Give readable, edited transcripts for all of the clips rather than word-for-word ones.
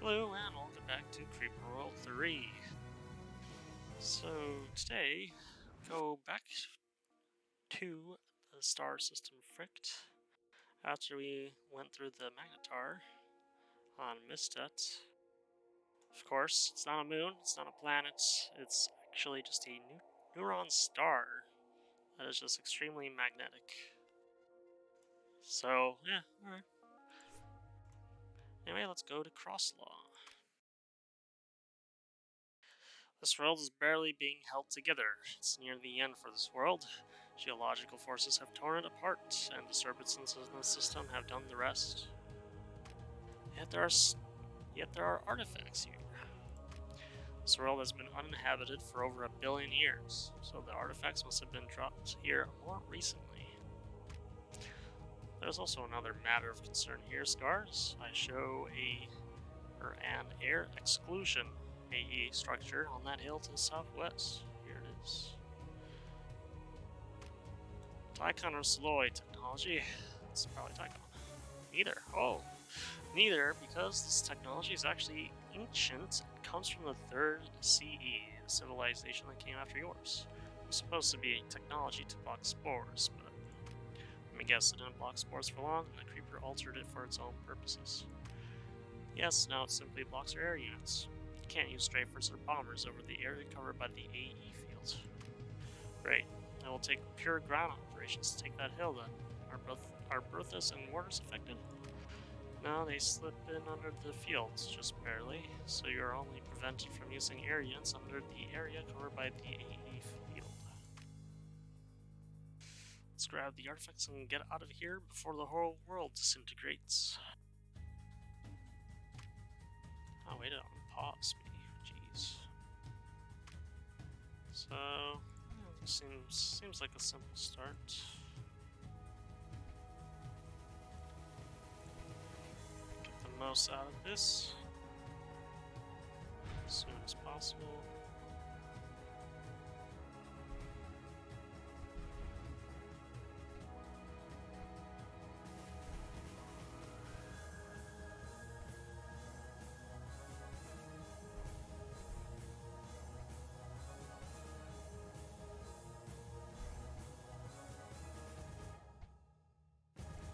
Hello and welcome back to Creeper World 3. So today, go back to the star system Frykt after we went through the magnetar on Mistet. Of course, it's not a moon, it's not a planet, it's actually just a neutron star that is just extremely magnetic. So, yeah, alright. Anyway, let's go to Crosslaw. This world is barely being held together. It's near the end for this world. Geological forces have torn it apart, and disturbances in the system have done the rest. Yet there are artifacts here. This world has been uninhabited for over 1 billion years, so the artifacts must have been dropped here more recently. There's also another matter of concern here, Scars. I show an air exclusion AE structure on that hill to the southwest. Here it is. Tycon or Sloy technology? It's probably Tycon. Neither. Oh, neither, because this technology is actually ancient and comes from the 3rd CE, the civilization that came after yours. It was supposed to be technology to block spores, but let me guess, it didn't block spores for long, and the creeper altered it for its own purposes. Yes, now it simply blocks our air units. You can't use strafers or bombers over the area covered by the AE field. Great. It will take pure ground operations to take that hill then. Are Brothos and Mortars affected? No, they slip in under the fields, just barely, so you are only prevented from using air units under the area covered by the AE field. Let's grab the artifacts and get out of here before the whole world disintegrates. Oh, wait, it unpause me. Jeez. So, seems like a simple start. Get the most out of this as soon as possible.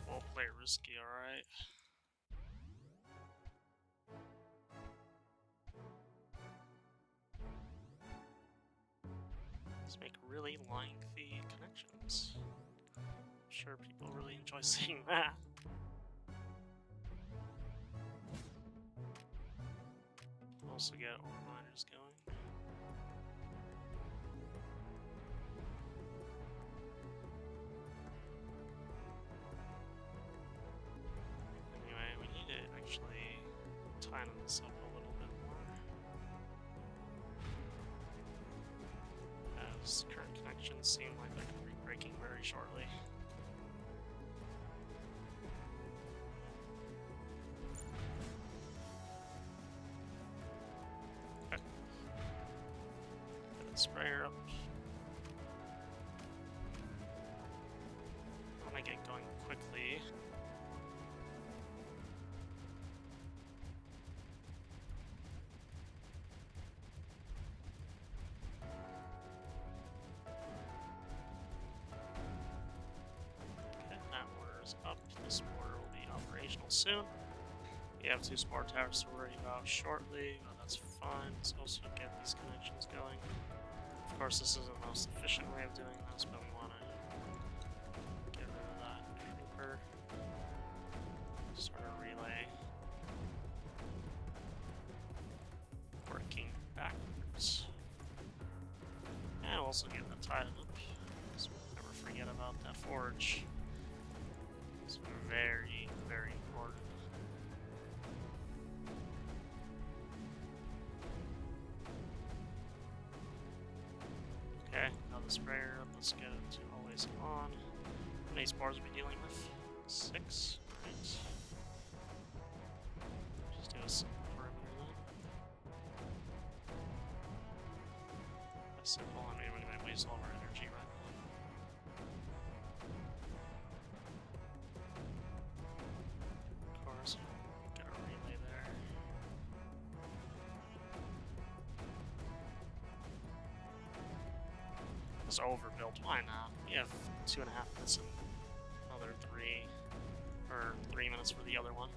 We'll play risky, alright. Let's make really lengthy connections. I'm sure people really enjoy seeing that. Also get ore miners going. Anyway, we need to actually tighten this up a little bit more, as current connections seem like they're going to be breaking very shortly. Okay. Get the sprayer up. I'm gonna get going quickly. Up. This mortar will be operational soon. We have 2 spore towers to worry about shortly, but that's fine. Let's also get these connections going. Of course, this is the most efficient way of doing this, but we want to get rid of that creeper. Start a relay. Working backwards. And we'll also get that tied up, so we'll never forget about that forge. It's very, very important. Okay, now the sprayer up, let's get it to always on. How many spores are we dealing with? 6, right? Just do a simple perimeter then. That's simple, I mean, we're gonna waste all of our energy right now. Get a relay there. Just overbuild. Why not? We have 2.5 minutes and another 3 minutes for the other one.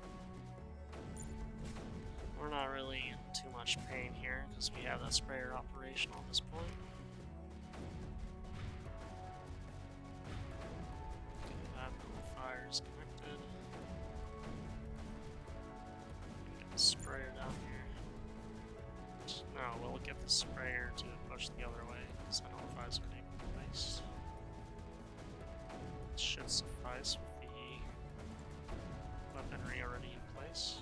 We're not really in too much pain here because we have that sprayer operational at this point. Fires connected. Get the sprayer down here. No, we'll get the sprayer to push the other way because I don't know if I was going to place. It should suffice with the weaponry already in place.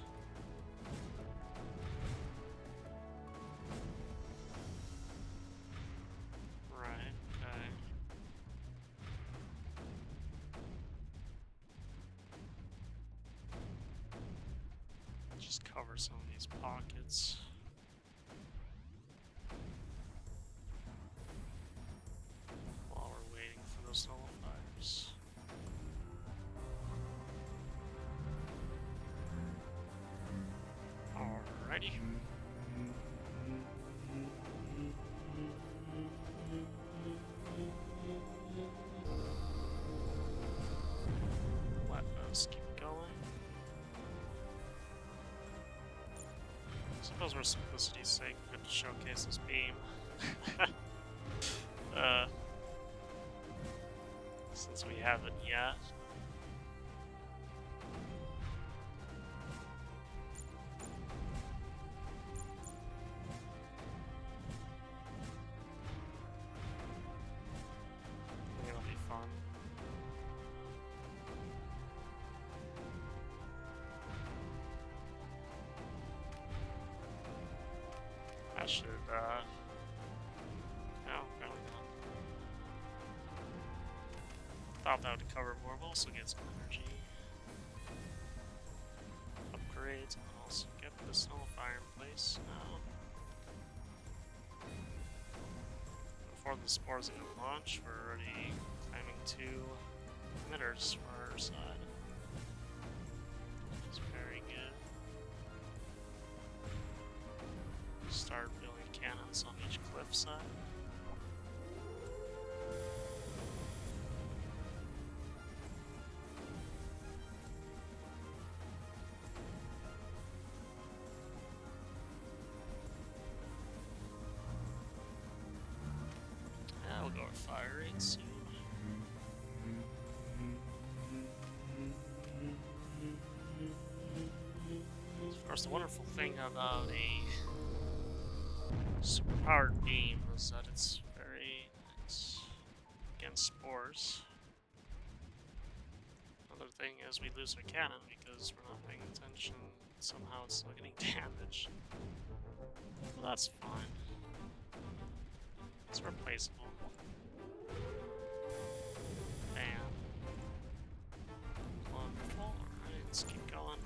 Right, okay. Just cover some of these pockets. While we're waiting for those nullifiers. Alrighty. Let us keep going. I suppose for simplicity's sake, we could showcase this beam. Since we haven't yet. I think it'll be fun. I should, no, probably not. Thought that would cover more, we'll also get some energy. Upgrades, and also get this nullifier in place now. Before the spores even launch, we're already claiming 2 emitters for our side. It's very good. Start building cannons on each cliff side. Yeah, we'll go with fire rate soon. Of course, the wonderful thing about a superpowered beam is that it's very nice against spores. Another thing is we lose our cannon because we're not paying attention. Somehow it's still getting damaged. Well, that's fine. It's replaceable. Bam. Wonderful. Alright, let's keep going.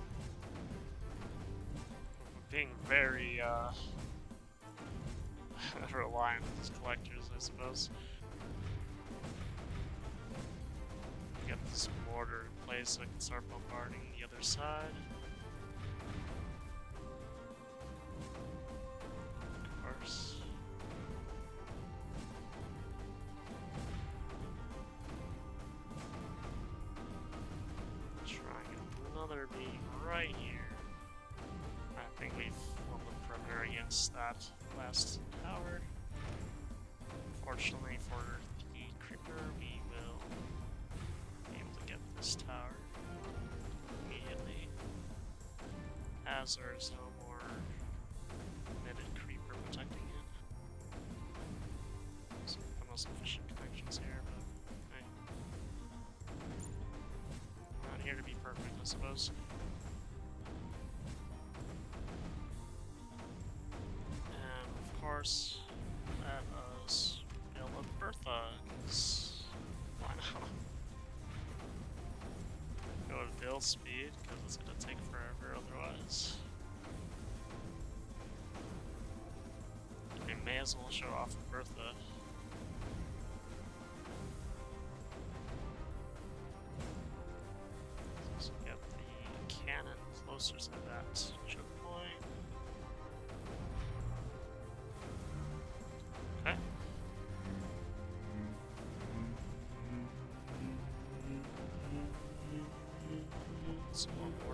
We're being very, reliant on these collectors, I suppose. Get this mortar in place so I can start bombarding the other side. Of course. Trying another beam right here. I think we've won the perimeter against that last tower. Fortunately for the creeper, we will be able to get this tower immediately, as there is no more committed creeper protecting it. So the most efficient connections here, but hey. Not here to be perfect, I suppose. And of course, let us build a Bertha, because why not? Go with build speed, because it's going to take forever otherwise. We may as well show off a Bertha. So get the cannon closer to that choke point. Okay.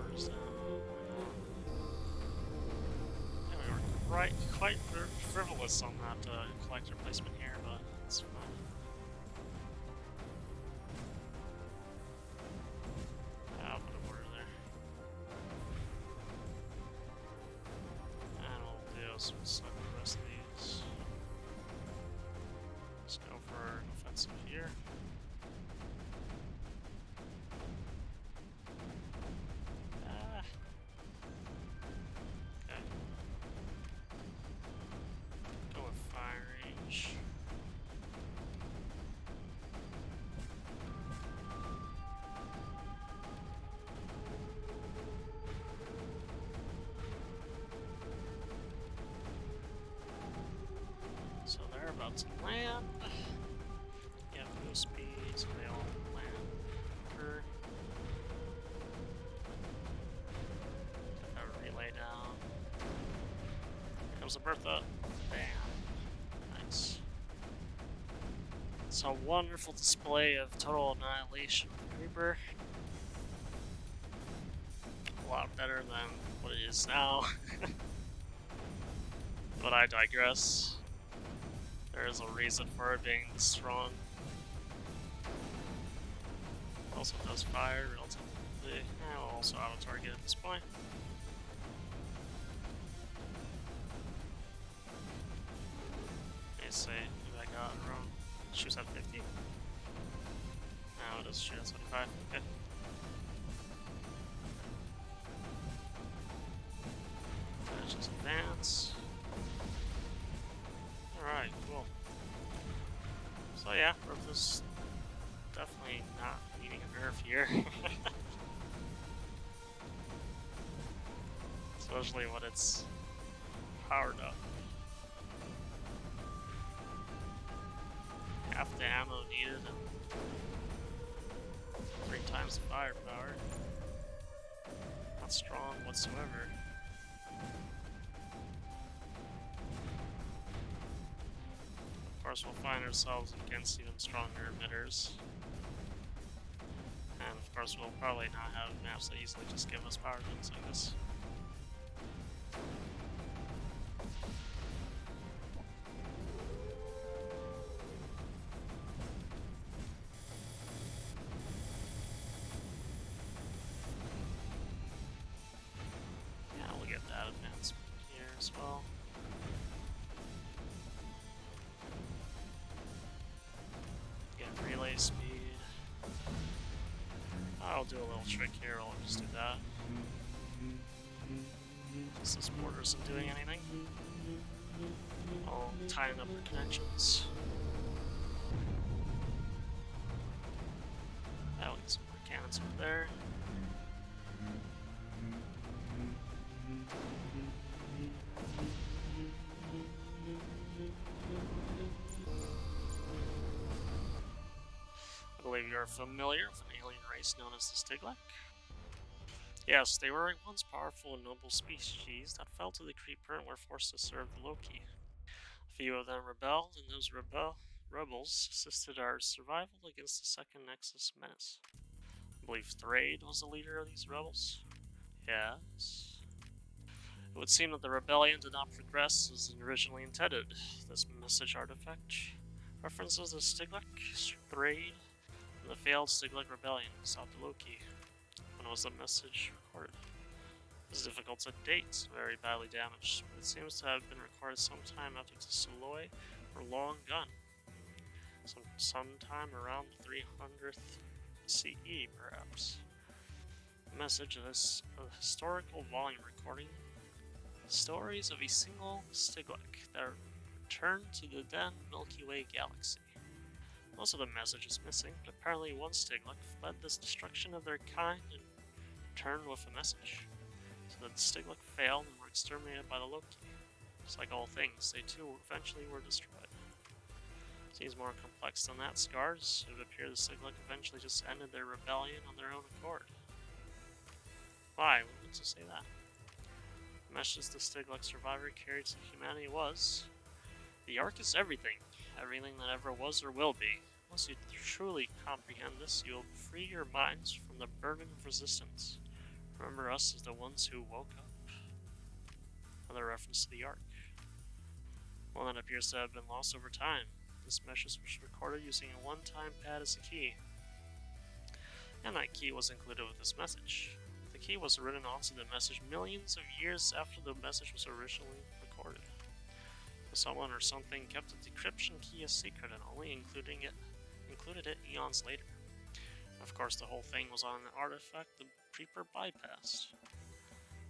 Orders down. Yeah, we were quite frivolous on that collector placement here, but it's fine. I'll put an order there. And we'll do some select the rest of these. Let's go for an offensive here. Okay. Go with fire range. So they're about to land. Yeah, move speed, so they all land quicker. Get that relay down. Here comes the Bertha. Bam. Nice. It's a wonderful display of total annihilation with Reaper. A lot better than what it is now. But I digress. There is a reason for it being this strong. Also does fire relatively. Also out of target at this point. Let me see if I got it wrong. Shoots at 50. No, it does shoot at 75. Okay. Let's just advance. Alright, cool. So yeah, Bertha's definitely not needing a nerf here. Especially when it's powered up. Half the ammo needed and 3 times the firepower. Not strong whatsoever. Of course, we'll find ourselves against even stronger emitters. And of course, we'll probably not have maps that easily just give us power guns like this. Yeah, we'll get that advancement here as well. Relay speed. I'll do a little trick here, I'll just do that. Since this border isn't doing anything. I'll tighten up the connections. I'll get some more cannons over there. I believe you are familiar with an alien race known as the Stiglek. Yes, they were a once powerful and noble species that fell to the creeper and were forced to serve the Loki. A few of them rebelled, and those rebels assisted our survival against the second Nexus menace. I believe Thrade was the leader of these rebels. Yes. It would seem that the rebellion did not progress as originally intended. This message artifact references the Stiglek, Thrade, and the failed Stiglek rebellion south of Loki. When was the message recorded? It is difficult to date, very badly damaged, but it seems to have been recorded sometime after the Soloi were long gone. Sometime around the 300th CE, perhaps. The message is a historical volume recording stories of a single Stiglek that returned to the then Milky Way galaxy. Most of the message is missing, but apparently one Stiglek fled the destruction of their kind and returned with a message. So the Stiglek failed and were exterminated by the Loki. Just like all things, they too eventually were destroyed. Seems more complex than that, Scars. It would appear the Stiglek eventually just ended their rebellion on their own accord. Why? What makes you say that? The message the Stiglek survivor carried to humanity was, the Ark is everything. Everything that ever was or will be. Once you truly comprehend this, you will free your minds from the burden of resistance. Remember us as the ones who woke up. Another reference to the Ark. One that appears to have been lost over time. This message was recorded using a one-time pad as a key. And that key was included with this message. The key was written onto the message millions of years after the message was originally recorded. But someone or something kept the decryption key a secret and only included it eons later. Of course, the whole thing was on an artifact the Creeper bypassed.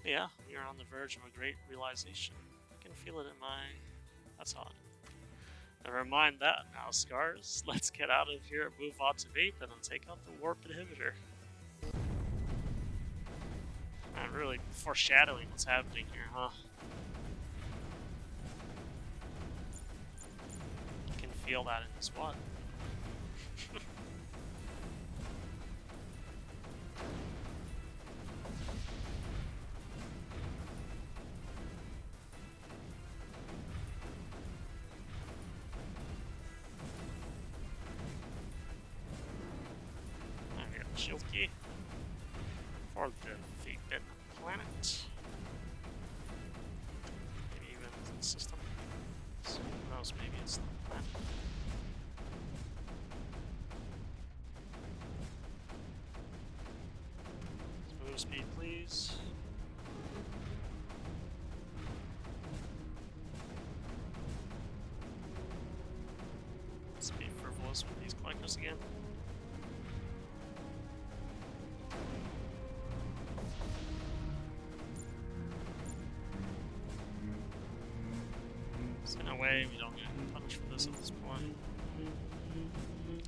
But yeah, we are on the verge of a great realization. I can feel it in my... That's odd. Never mind that now, Scars. Let's get out of here and move on to Vapen and take out the warp inhibitor. I'm really foreshadowing what's happening here, huh? You can feel that in this one. Shield key for the Vapen planet. Maybe even the system. So who knows, maybe it's the planet. Move speed, please. Let's be frivolous with these collectors again. In a way, we don't get punished for this at this point.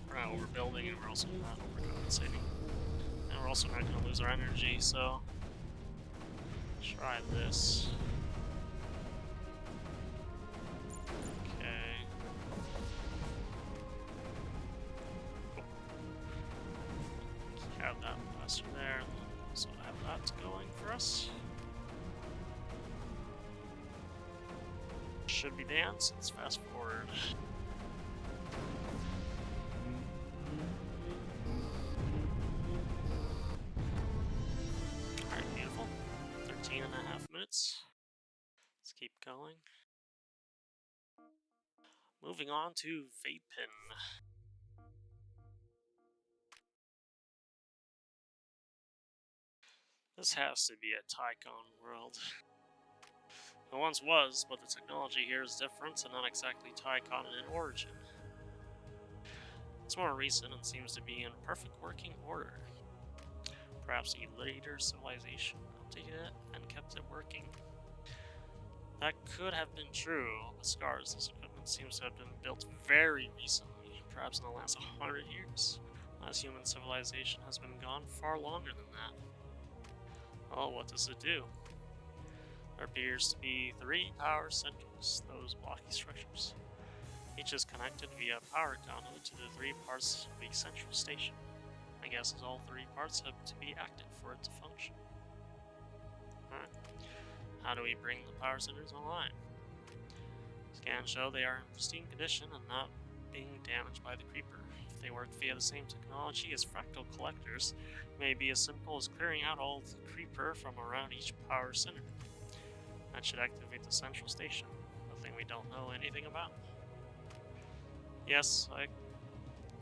We're not overbuilding, and we're also not overcompensating. And we're also not going to lose our energy, so... Try this. Okay. Have that blaster there, and then also have that going for us. Should be dance. Let's fast forward. Alright, beautiful. 13.5 minutes. Let's keep going. Moving on to Vapen. This has to be a Tycon world. It once was, but the technology here is different and not exactly Tycon in origin. It's more recent and seems to be in perfect working order. Perhaps a later civilization updated it and kept it working. That could have been true, but Scars, this equipment seems to have been built very recently, perhaps in the last 100 years. As human civilization has been gone far longer than that. Well, what does it do? There appears to be 3 power centers, those blocky structures. Each is connected via a power conduit to the 3 parts of a central station. I guess as all 3 parts have to be active for it to function. Alright. How do we bring the power centers online? Scans show they are in pristine condition and not being damaged by the creeper. If they work via the same technology as fractal collectors, it may be as simple as clearing out all the creeper from around each power center. That should activate the central station, a thing we don't know anything about. Yes,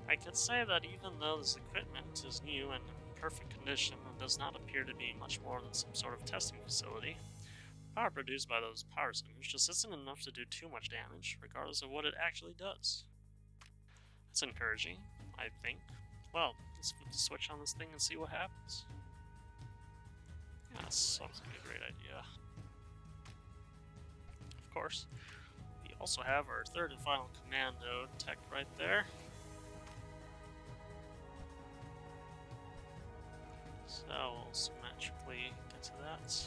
I could say that even though this equipment is new and in perfect condition and does not appear to be much more than some sort of testing facility, the power produced by those power centers just isn't enough to do too much damage, regardless of what it actually does. It's encouraging, I think. Well, let's flip the switch on this thing and see what happens. Yeah, that sounds like a great idea. Of course, we also have our third and final commando tech right there. So we'll symmetrically get to that.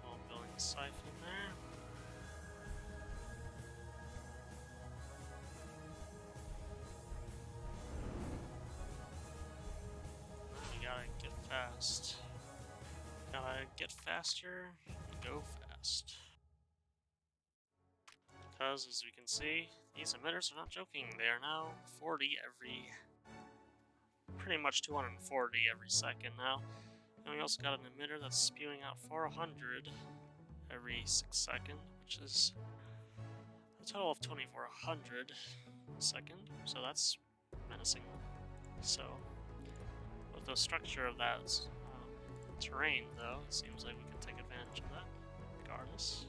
We'll building a siphon there. You gotta get fast. Gotta get faster and go fast. Because, as we can see, these emitters are not joking. They are now 40 every pretty much 240 every second now. And we also got an emitter that's spewing out 400 every 6 seconds, which is a total of 2400 a second. So that's menacing. So, with the structure of that terrain, though, it seems like we can take advantage of that, regardless.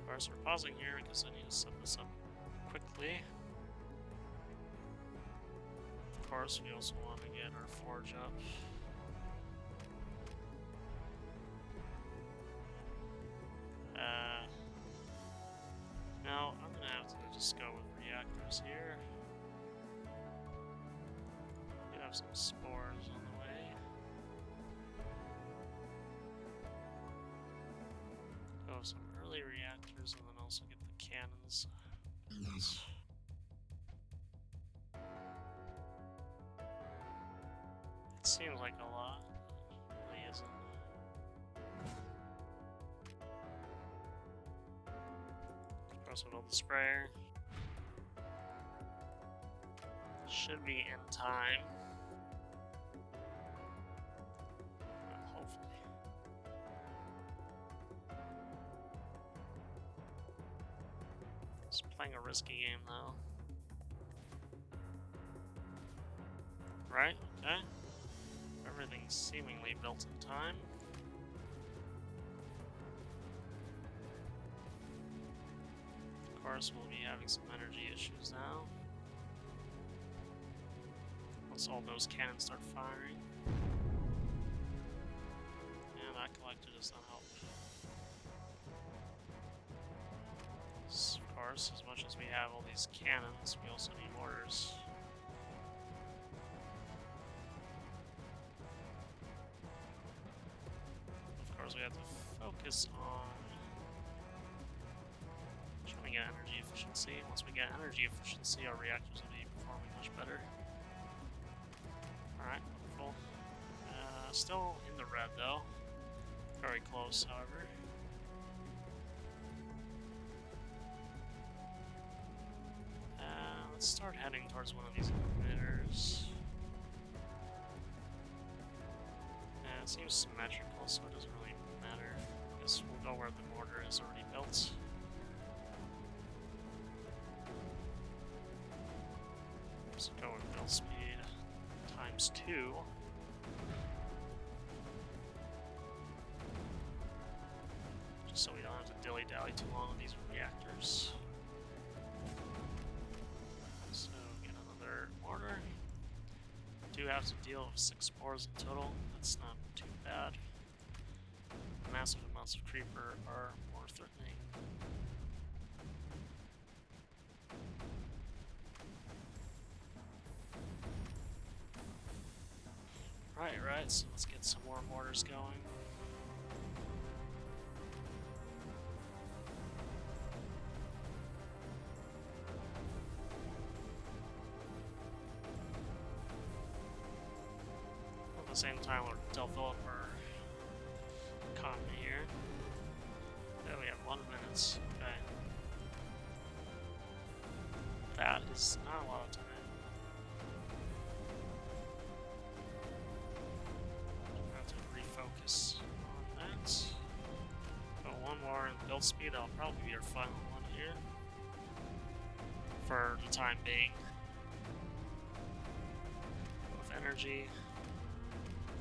Of course, we're pausing here because I need to set this up quickly. Of course, we also want to get our forge up. Now, I'm gonna have to just go with reactors here. We have some spores on the way. Go with some early reactors and then also get the cannons. It seems like a lot, but it really isn't. Also build the sprayer. Should be in time. Well, hopefully. Just playing a risky game though. Right? Okay. Everything's seemingly built in time. Of course, we'll be having some energy issues now. Once all those cannons start firing. Yeah, that collector does not help. Of course, as much as we have all these cannons, we also need mortars. Of course, we have to focus on trying to get energy efficiency. Once we get energy efficiency, our reactors will be performing much better. Alright, wonderful. Still in the red though. Very close, however. Let's start heading towards one of these emitters. It seems symmetrical, so it doesn't really matter. I guess we'll go where the mortar is already built. So go with build speed ×2. Just so we don't have to dilly-dally too long on these reactors. So get another mortar. Do have to deal with 6 spores in total. That's not too bad. Massive amounts of creeper are more threatening. Right, so let's get some more mortars going. At the same time, we'll develop our economy here. Then we have 1 minute. Okay. That is not a lot of time. Focus on that. Go one more in build speed. That'll probably be our final one here for the time being. With energy,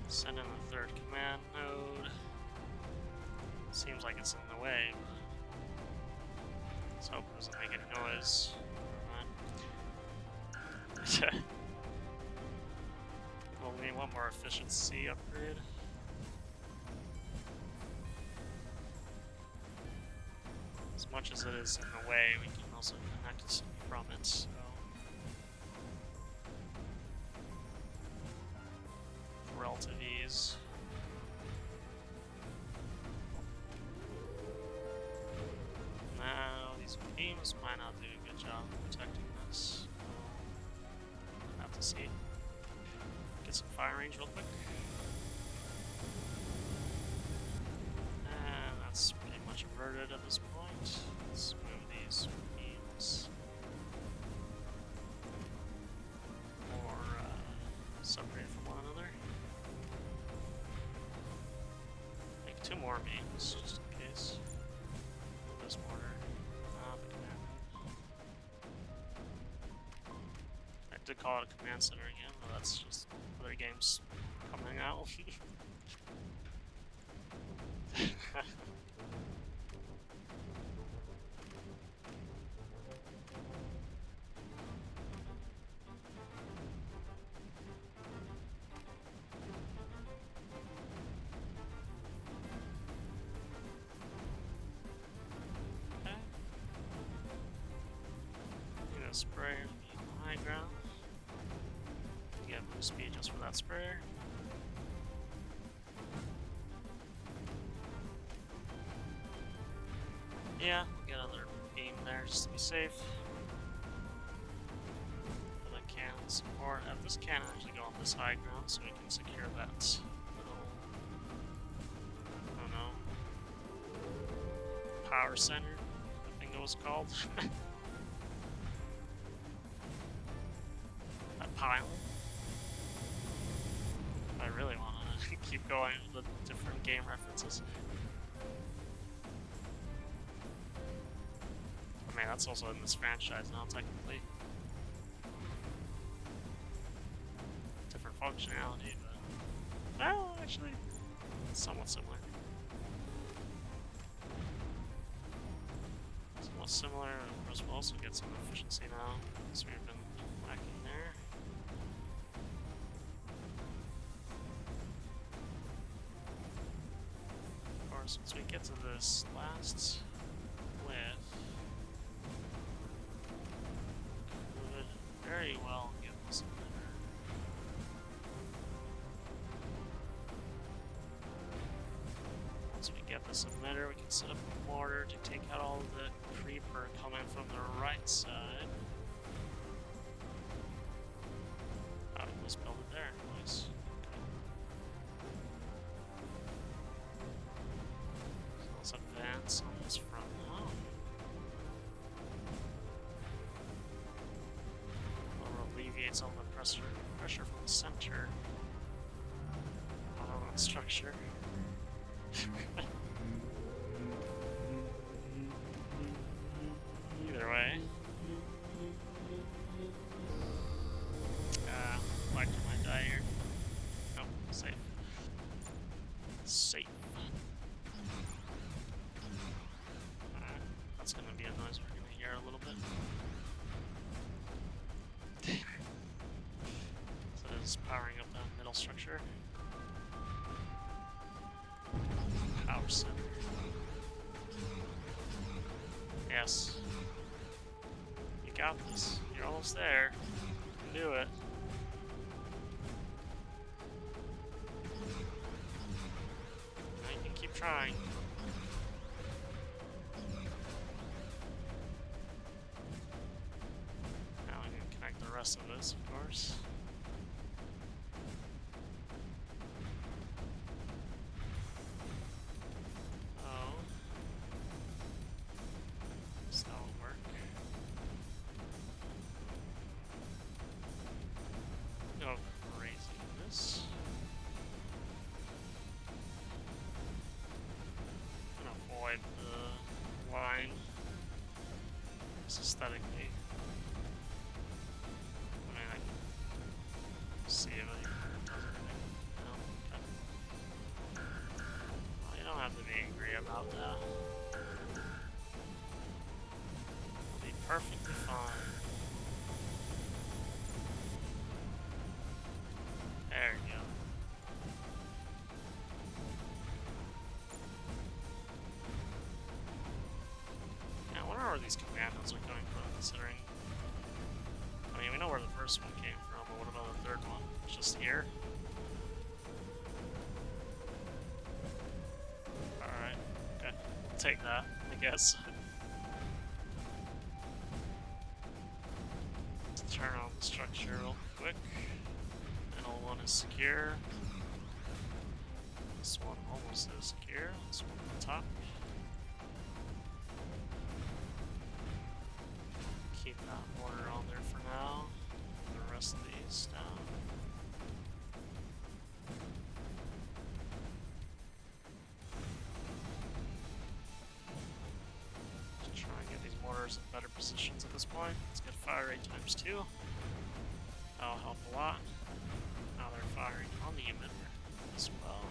send in the 3rd command node. Seems like it's in the way. Let's hope it doesn't make any noise. We'll need one more efficiency upgrade. As much as it is in the way, we can also connect from it, so... relative ease. Now, these beams might not do a good job of protecting this. We'll have to see. Get some fire range real quick. And that's pretty much averted at this point. Let's move these beams. more mains, just in case. This mortar. The command. I did call it a command center again, but that's just other games coming out. Sprayer to be on the high ground. Get boost speed just for that sprayer. Yeah, get another beam there just to be safe. But I can support. This can actually go on this high ground so we can secure that little, I don't know, power center, I think it was called. Pile. I really want to keep going with the different game references. I mean, that's also in this franchise now, technically. Different functionality, but... well, actually, it's somewhat similar. Somewhat similar, of course we'll also get some efficiency now, because we've been lacking there. Once we get to this last width, could very well give us a emitter. Once we get this emitter, we can set up a mortar to take out all the creeper coming from the right side. Oh, let's build it there. Nice. Let's advance on this front now. We'll alleviate some of the pressure from the center on that structure. Either way. Like I might die here. Nope, safe. Safe. That's gonna be a noise we're gonna hear a little bit. So it is powering up that middle structure. Power center. Yes. You got this. You're almost there. You can do it. Now you can keep trying. Now we can connect the rest of this, of course. Aesthetically, I mean, I can see if it does anything. No? Okay. Well, you don't have to be angry about that. It'll be perfectly fine. There you go. Where these commandos are coming from, considering... I mean, we know where the first one came from, but what about the third one? It's just here? Alright, okay. I'll take that, I guess. Let's turn on the structure real quick. Middle one is secure. This one almost is secure. This one on the top. Keep that mortar on there for now. The rest of these down. positions at this point. Let's get fire rate times 2. That'll help a lot. Now they're firing on the emitter as well.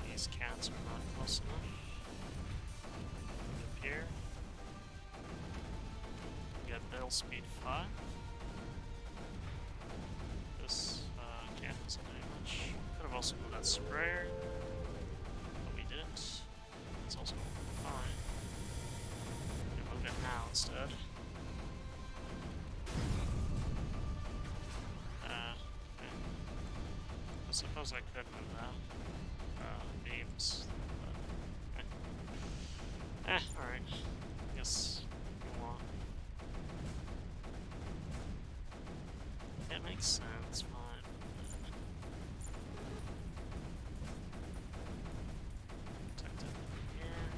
These cats are not close enough. Up here. We get barrel speed 5. This can't doesn't do much. Could have also moved that sprayer, but we didn't. It's also fine. We can move it now instead. Okay. I suppose I could move that. Beams. But, alright. Guess we want. That makes sense, fine. Protect it here.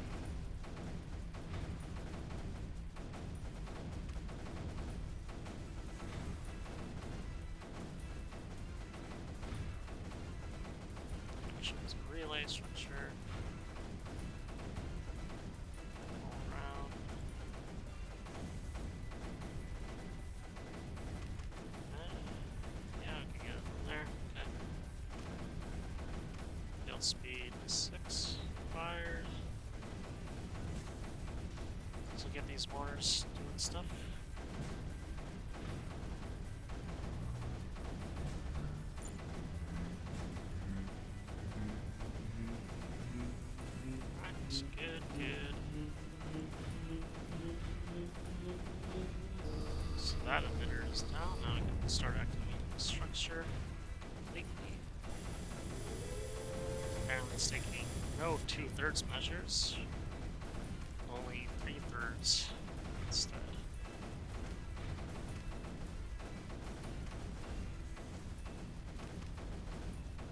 Shows a relay structure. All around. Yeah, we can get it from there. Okay. Field speed 6. Fired. So get these mortars doing stuff. Good, good. So that emitter is down. Now we can start activating the structure completely. Apparently it's taking no 2/3 measures, only 3/3 instead.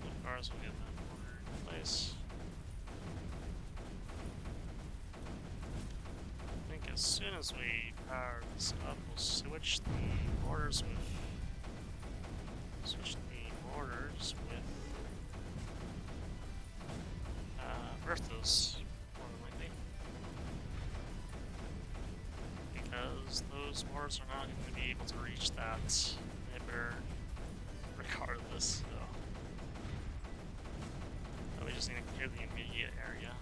Of course, we'll get that mortar in place. As soon as we power this up, we'll switch the mortars with Berthos, more than likely, because those mortars are not going to be able to reach that emitter regardless. So we just need to clear the immediate area.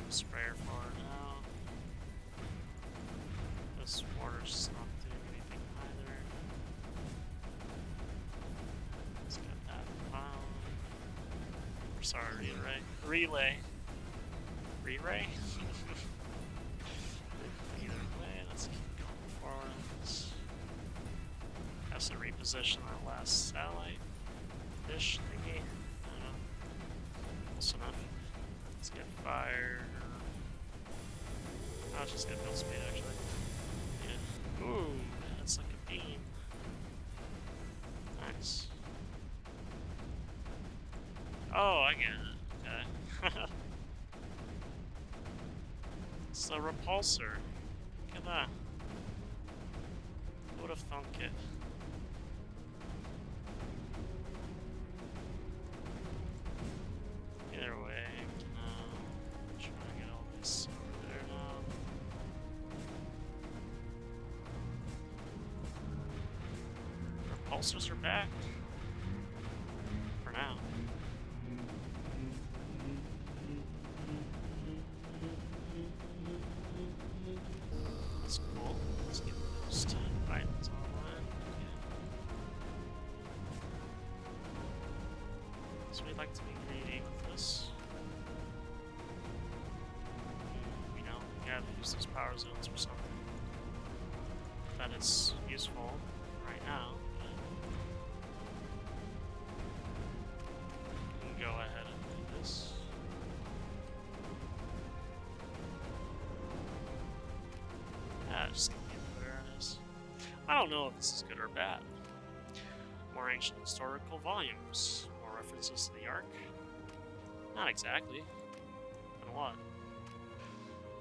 Sprayer forward now. This mortar's not doing anything either. Let's get that found. Sorry, relay. Relay? Either way, let's keep going forward. Has to reposition that last satellite dish thingy. I don't know. Close enough. Let's get fired. I'll just get build speed actually. Yeah. Ooh, that's like a beam. Nice. Oh, I get it. Okay. It's a repulsor. Look at that. Who would have thunk it? Either way. Repulsors are back. For now. That's cool. Let's get those 10 items online. Okay. So we'd like to be greedy with this. You know, we gotta use those power zones for something. That is useful right now. Go ahead and do this. Just gonna leave it where it is. I don't know if this is good or bad. More ancient historical volumes. More references to the Ark. Not exactly. And what?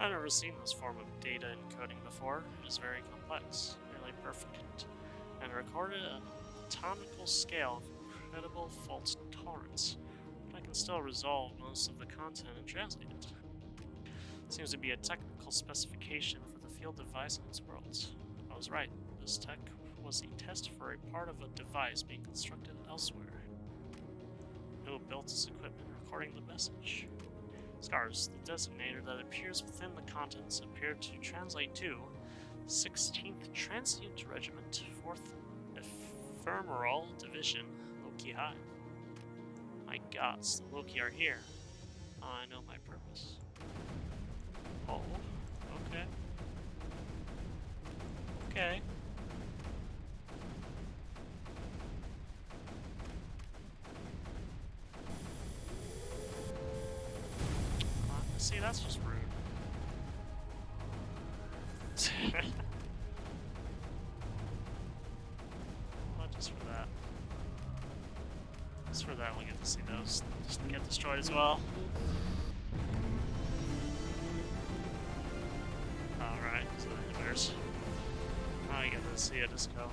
I've never seen this form of data encoding before. It is very complex, nearly perfect. and recorded a tonical scale of incredible fault tolerance, but I can still resolve most of the content and translate it. Seems to be a technical specification for the field device in its worlds. I was right. This tech was a test for a part of a device being constructed elsewhere. Who built this equipment recording the message? Scars, the designator that appears within the contents, appeared to translate to 16th Transient Regiment, 4th Ephemeral Division, Loki High. My gods, the Loki are here. I know my purpose. Oh, okay. Okay. See, that's just rude. Well, just for that. Just for that, we get to see those just get destroyed as well. Alright, so the inhibitors. Oh, you get to see it just go.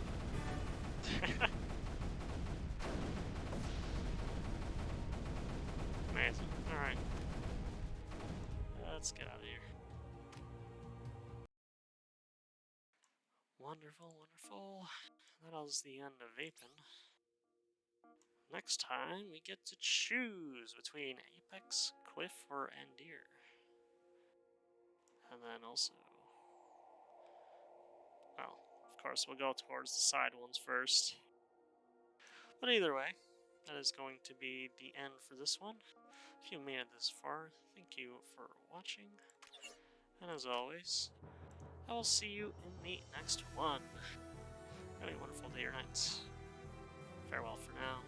Amazing. Alright. Let's get out of here. Wonderful, wonderful. That was the end of Vapen. Next time, we get to choose between Apex, Quiff, or Andir. And then also... well, of course, we'll go towards the side ones first. But either way, that is going to be the end for this one. If you made it this far, thank you for watching. And as always, I will see you in the next one. Have a wonderful day or night. Farewell for now.